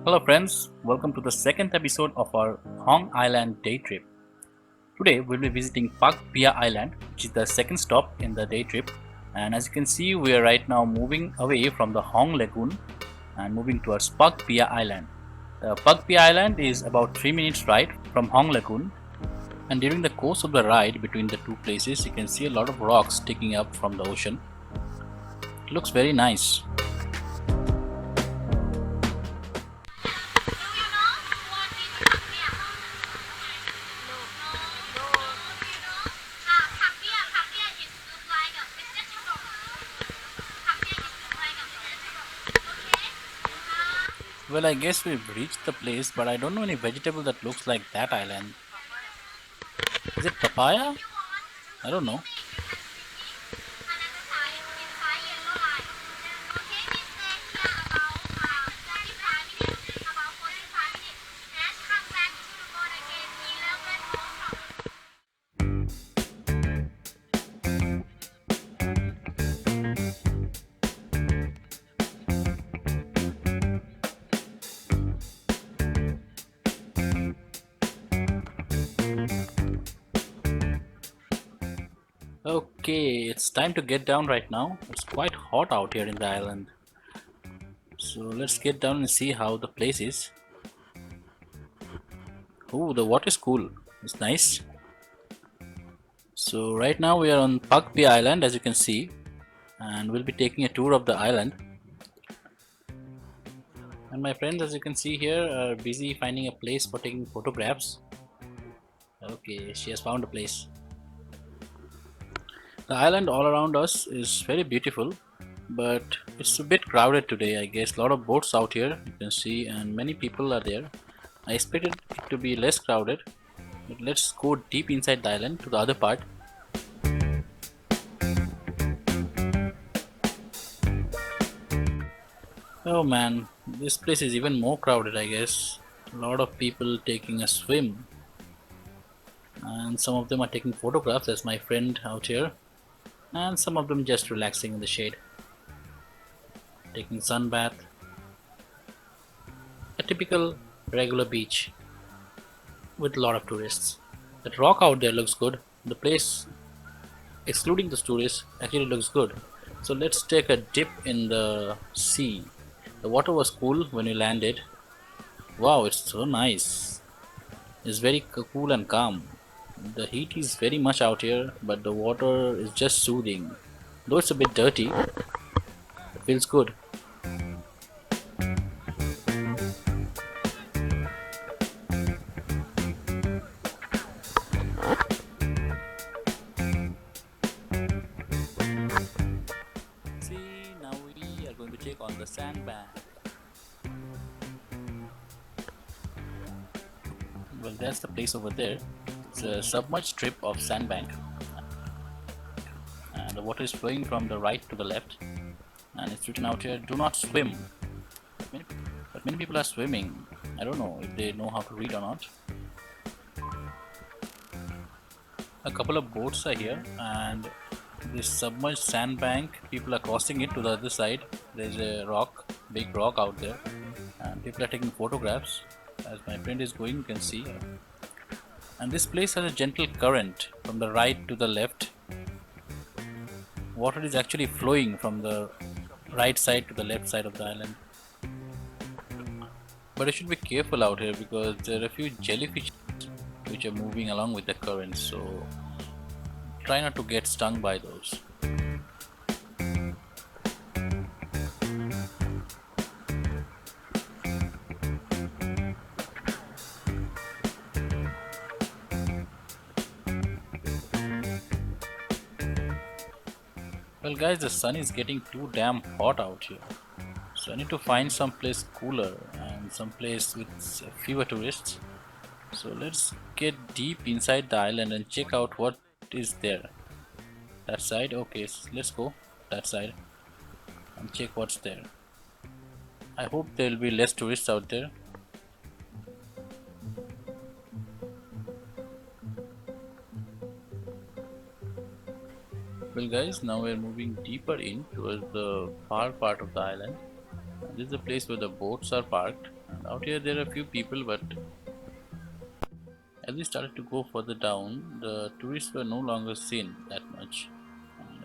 Hello friends, welcome to the second episode of our Hong Island day trip. Today we'll be visiting Pak Bia Island, which is the second stop in the day trip. And as you can see, we are right now moving away from the Hong Lagoon and moving towards Pak Bia Island. The Pak Bia Island is about 3 minutes ride from Hong Lagoon, and during the course of the ride between the two places, you can see a lot of rocks sticking up from the ocean. It looks very nice. Well, I guess we've reached the place, but I don't know any vegetable that looks like that island. Is it papaya? I don't know. Okay, it's time to get down right now. It's quite hot out here in the island. So let's get down and see how the place is. Oh, the water is cool. It's nice. So right now we are on Papaya Island, as you can see, and we'll be taking a tour of the island. And my friends, as you can see here, are busy finding a place for taking photographs. Okay, she has found a place. The island all around us is very beautiful, but it's a bit crowded today, I guess. A lot of boats out here, you can see, and many people are there. I expected it to be less crowded, but let's go deep inside the island to the other part. Oh man, this place is even more crowded, I guess. A lot of people taking a swim, and some of them are taking photographs, as my friend out here, and some of them just relaxing in the shade, taking sun bath. A typical regular beach with a lot of tourists. That rock out there looks good. The place, excluding the tourists, actually looks good. So let's take a dip in the sea. The water was cool when we landed. Wow, it's so nice. It's very cool and calm. The heat is very much out here, but the water is just soothing. Though it's a bit dirty, it feels good. See, now we are going to take on the sandbank. Well, that's the place over there. It's a submerged strip of sandbank, and the water is flowing from the right to the left. And it's written out here, "Do not swim." Many, but many people are swimming. I don't know if they know how to read or not. A couple of boats are here, and this submerged sandbank, people are crossing it to the other side. There's a rock, big rock out there, and people are taking photographs. As my friend is going, you can see. And this place has a gentle current from the right to the left. Water is actually flowing from the right side to the left side of the island. But you should be careful out here because there are a few jellyfish which are moving along with the current, so try not to get stung by those. Well guys, the sun is getting too damn hot out here. So I need to find some place cooler and some place with fewer tourists. So let's get deep inside the island and check out what is there. That side? Okay, let's go that side and check what's there. I hope there will be less tourists out there. Well guys, now we're moving deeper in towards the far part of the island. This is the place where the boats are parked, and Out here there are a few people, but as we started to go further down, the tourists were no longer seen that much.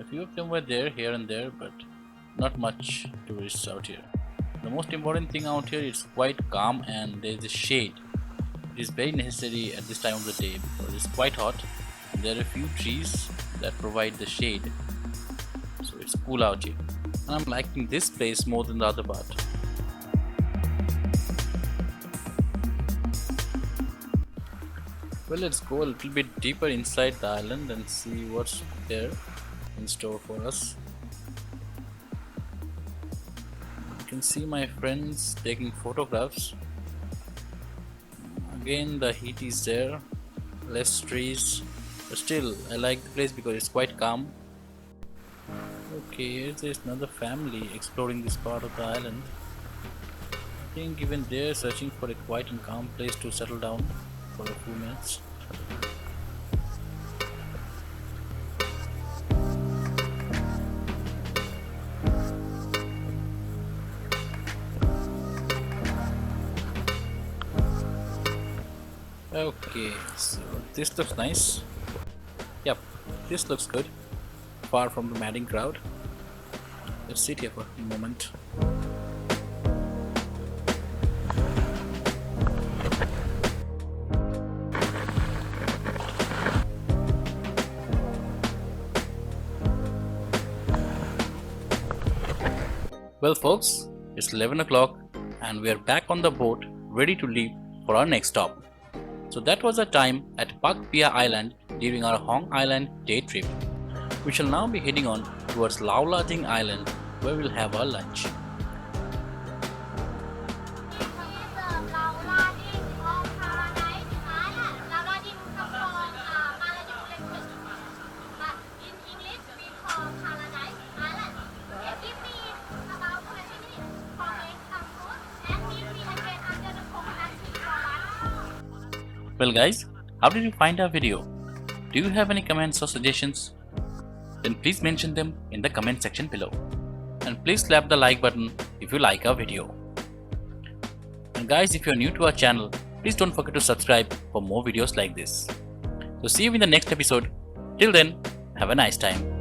A few of them were there here and there, but not much tourists out here. The most important thing out here is quite calm and there is a shade. It is very necessary at this time of the day because it's quite hot. There are a few trees that provide the shade, so it's cool out here. And I'm liking this place more than the other part. Well, let's go a little bit deeper inside the island and see what's there in store for us. You can see my friends taking photographs. Again, the heat is there, less trees, but still I like the place because it's quite calm. Okay, there's another family exploring this part of the island. I think even they're searching for a quiet and calm place to settle down for a few minutes. Okay, so this looks nice. Yep, this looks good. Far from the madding crowd. Let's sit here for a moment. Well folks, it's 11 o'clock and we are back on the boat ready to leave for our next stop. So that was our time at Papaya Island during our Hong Island day trip. We shall now be heading on towards Laolading Island where we'll have our lunch. Well guys, how did you find our video? Do you have any comments or suggestions? Then please mention them in the comment section below. And please slap the like button if you like our video. And guys, if you are new to our channel, please don't forget to subscribe for more videos like this. So see you in the next episode. Till then, have a nice time.